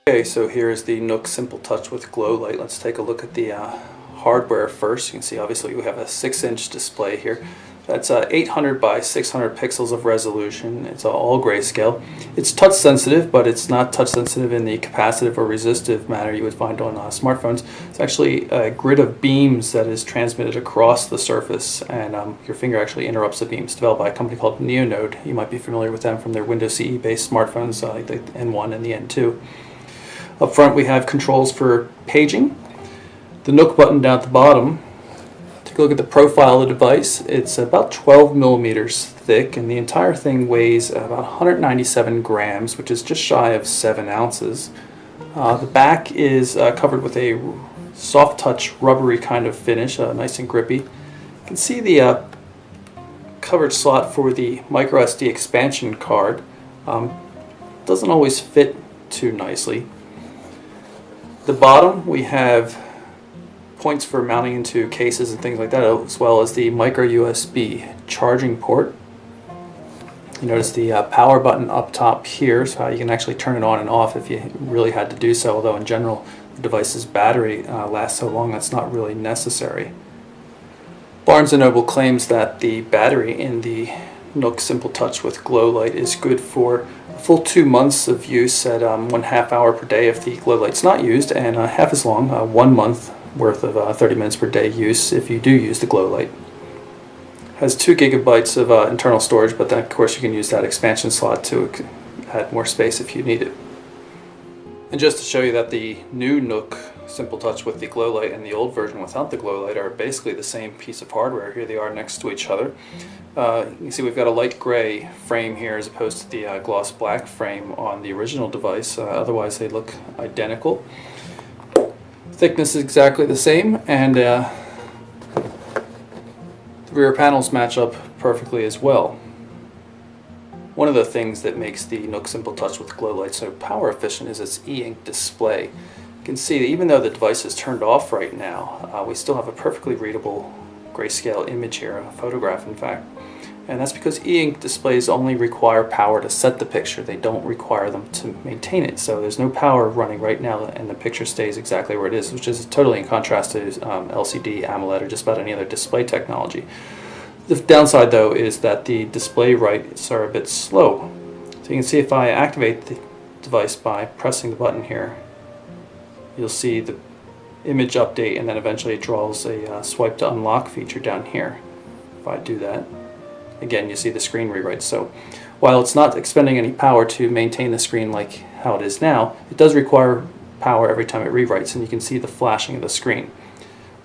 Okay, so here's the Nook Simple Touch with GlowLight. Let's take a look at the hardware first. You can see obviously we have a 6-inch display here. That's 800 by 600 pixels of resolution. It's all grayscale. It's touch sensitive, but it's not touch sensitive in the capacitive or resistive manner you would find on smartphones. It's actually a grid of beams that is transmitted across the surface, and your finger actually interrupts the beams. Developed by a company called Neonode. You might be familiar with them from their Windows CE based smartphones like the N1 and the N2. Up front we have controls for paging. The Nook button down at the bottom. Take a look at the profile of the device. It's about 12 millimeters thick, and the entire thing weighs about 197 grams, which is just shy of 7 ounces. The back is covered with a soft touch rubbery kind of finish, nice and grippy. You can see the coverage slot for the micro SD expansion card. Doesn't always fit too nicely. The bottom we have points for mounting into cases and things like that, as well as the micro USB charging port. You notice the power button up top here, so you can actually turn it on and off if you really had to do so, although in general the device's battery lasts so long that's not really necessary. Barnes & Noble claims that the battery in the Nook Simple Touch with GlowLight is good for a full 2 months of use at 1/2 hour per day if the GlowLight's not used, and half as long, 1 month worth of 30 minutes per day use if you do use the GlowLight. Has 2 gigabytes of internal storage, but then of course you can use that expansion slot to add more space if you need it. And just to show you that the new Nook Simple Touch with the GlowLight and the old version without the GlowLight are basically the same piece of hardware. Here they are next to each other. You can see we've got a light gray frame here as opposed to the gloss black frame on the original device. Otherwise they look identical. Thickness is exactly the same, and the rear panels match up perfectly as well. One of the things that makes the Nook Simple Touch with GlowLight so power efficient is its e-ink display. You can see that even though the device is turned off right now, we still have a perfectly readable grayscale image here, a photograph in fact. And that's because e-ink displays only require power to set the picture. They don't require them to maintain it. So there's no power running right now and the picture stays exactly where it is, which is totally in contrast to LCD, AMOLED, or just about any other display technology. The downside though is that the display writes are a bit slow. So you can see if I activate the device by pressing the button here, you'll see the image update, and then eventually it draws a swipe to unlock feature down here. If I do that, again you see the screen rewrites. So while it's not expending any power to maintain the screen like how it is now, it does require power every time it rewrites, and you can see the flashing of the screen.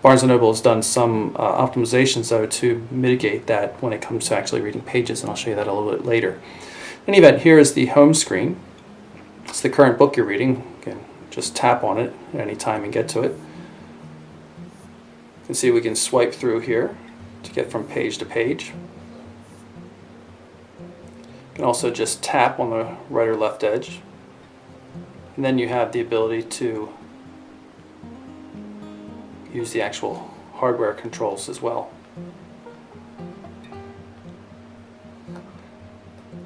Barnes & Noble has done some optimizations though to mitigate that when it comes to actually reading pages, and I'll show you that a little bit later. In any event, here is the home screen. It's the current book you're reading. Again, just tap on it at any time and get to it. You can see we can swipe through here to get from page to page. You can also just tap on the right or left edge, and then you have the ability to use the actual hardware controls as well.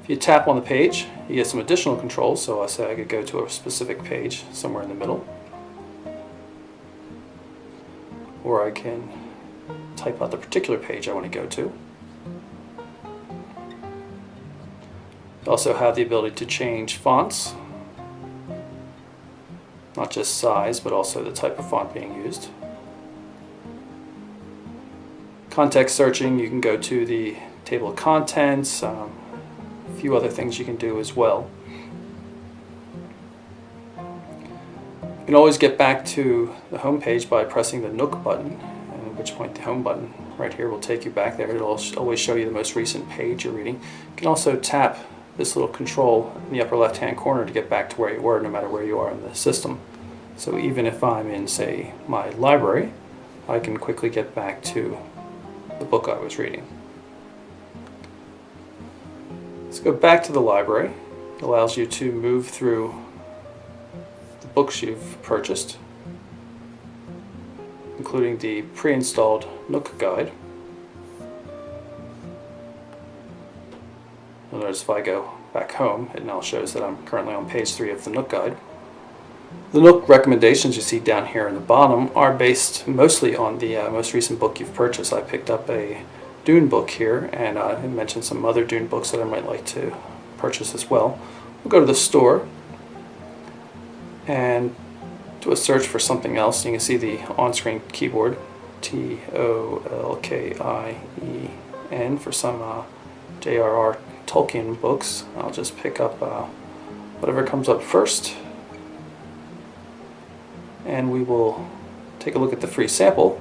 If you tap on the page, you get some additional controls. So I say I could go to a specific page somewhere in the middle, or I can type out the particular page I want to go to. You also have the ability to change fonts, not just size, but also the type of font being used. Context searching, you can go to the table of contents, a few other things you can do as well. You can always get back to the home page by pressing the Nook button, at which point the home button right here will take you back there. It'll always show you the most recent page you're reading. You can also tap this little control in the upper left hand corner to get back to where you were, no matter where you are in the system. So even if I'm in, say, my library, I can quickly get back to the book I was reading. Let's go back to the library. It allows you to move through the books you've purchased, including the pre-installed Nook guide. You'll notice if I go back home, it now shows that I'm currently on page 3 of the Nook guide. The Nook recommendations you see down here in the bottom are based mostly on the most recent book you've purchased. I picked up a Dune book here, and I mentioned some other Dune books that I might like to purchase as well. We'll go to the store and do a search for something else. You can see the on-screen keyboard, Tolkien, for some J.R.R. Tolkien books. I'll just pick up whatever comes up first, and we will take a look at the free sample.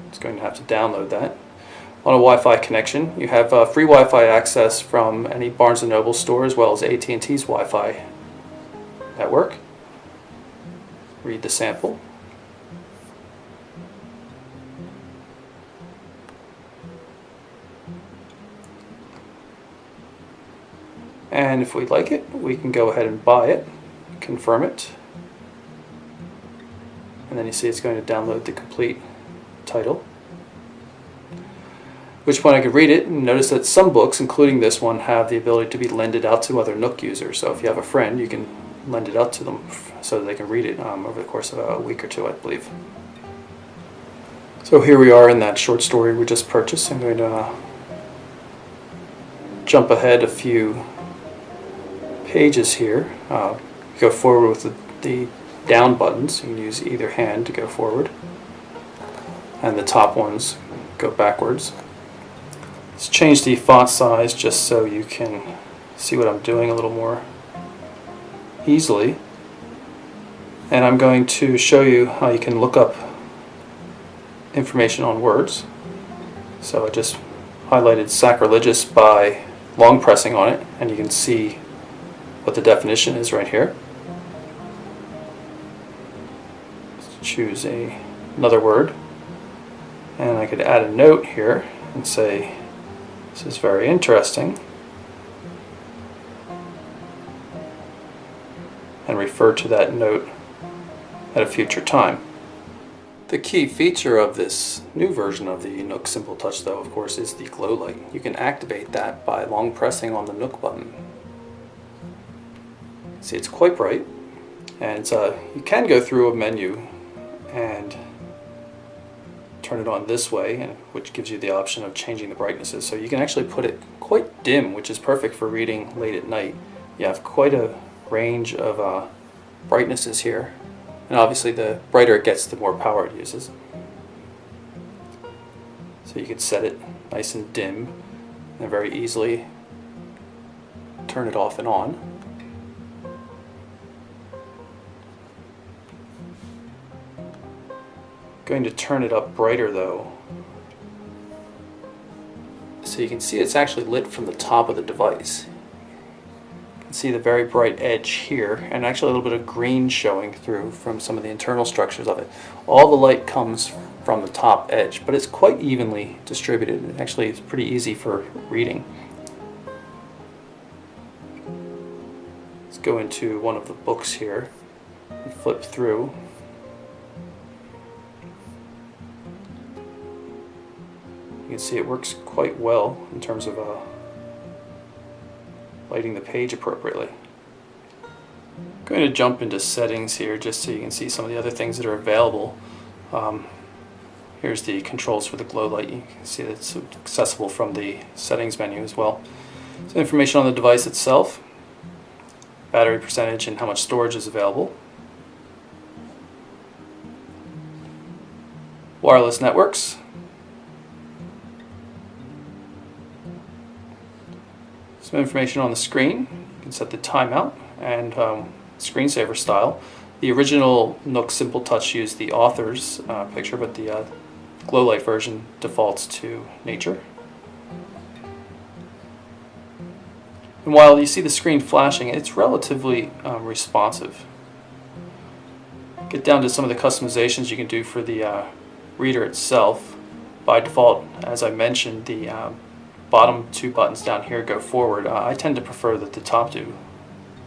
It's going to have to download that. On a Wi-Fi connection, you have free Wi-Fi access from any Barnes & Noble store as well as AT&T's Wi-Fi network. Read the sample. And if we like it, we can go ahead and buy it, confirm it, and then you see it's going to download the complete title. At which point I could read it and notice that some books, including this one, have the ability to be lended out to other Nook users. So if you have a friend, you can lend it out to them so that they can read it over the course of a week or two, I believe. So here we are in that short story we just purchased. I'm going to jump ahead a few pages here. Go forward with the down buttons. You can use either hand to go forward, and the top ones go backwards. Let's change the font size just so you can see what I'm doing a little more easily. And I'm going to show you how you can look up information on words. So I just highlighted sacrilegious by long pressing on it, and you can see what the definition is right here. Let's choose another word, and I could add a note here and say, this is very interesting, and refer to that note at a future time. The key feature of this new version of the Nook Simple Touch, though, of course, is the GlowLight. You can activate that by long pressing on the Nook button. See, it's quite bright, and you can go through a menu and turn it on this way, which gives you the option of changing the brightnesses. So you can actually put it quite dim, which is perfect for reading late at night. You have quite a range of brightnesses here, and obviously the brighter it gets, the more power it uses. So you could set it nice and dim and very easily turn it off and on. Going to turn it up brighter though, so you can see it's actually lit from the top of the device. You can see the very bright edge here, and actually a little bit of green showing through from some of the internal structures of it. All the light comes from the top edge, but it's quite evenly distributed. Actually, it's pretty easy for reading. Let's go into one of the books here and flip through. You can see it works quite well in terms of lighting the page appropriately. I'm going to jump into settings here just so you can see some of the other things that are available. Here's the controls for the GlowLight. You can see that it's accessible from the settings menu as well. So information on the device itself, battery percentage, and how much storage is available. Wireless networks. Some information on the screen. You can set the timeout and screensaver style. The original Nook Simple Touch used the author's picture, but the GlowLight version defaults to nature. And while you see the screen flashing, it's relatively responsive. Get down to some of the customizations you can do for the reader itself. By default, as I mentioned, the bottom two buttons down here go forward. I tend to prefer that the top do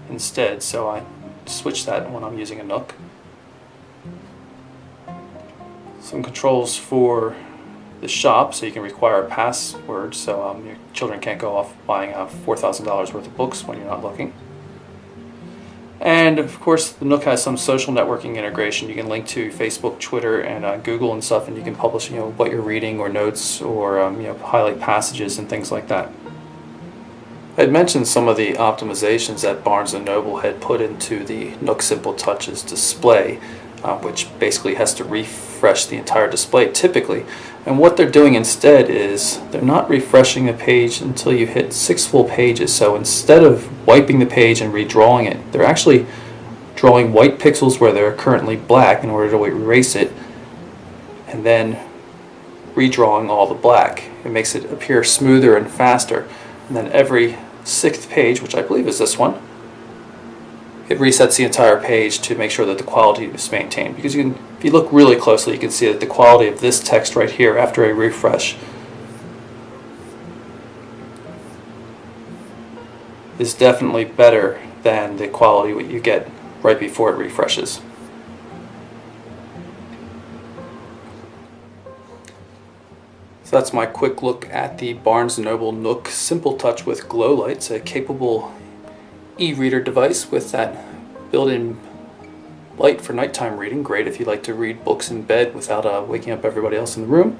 instead, so I switch that when I'm using a Nook. Some controls for the shop, so you can require a password so your children can't go off buying $4,000 worth of books when you're not looking. And of course, the Nook has some social networking integration. You can link to Facebook, Twitter, and Google and stuff, and you can publish, what you're reading or notes, or highlight passages and things like that. I had mentioned some of the optimizations that Barnes & Noble had put into the Nook Simple Touches display, which basically has to refresh the entire display typically. And what they're doing instead is they're not refreshing the page until you hit 6 full pages. So instead of wiping the page and redrawing it, they're actually drawing white pixels where they're currently black in order to erase it, and then redrawing all the black. It makes it appear smoother and faster. And then every 6th page, which I believe is this one, it resets the entire page to make sure that the quality is maintained. Because if you look really closely, you can see that the quality of this text right here after a refresh is definitely better than the quality what you get right before it refreshes. So that's my quick look at the Barnes & Noble Nook Simple Touch with GlowLight. It's a capable e-reader device with that built-in light for nighttime reading. Great if you like to read books in bed without waking up everybody else in the room.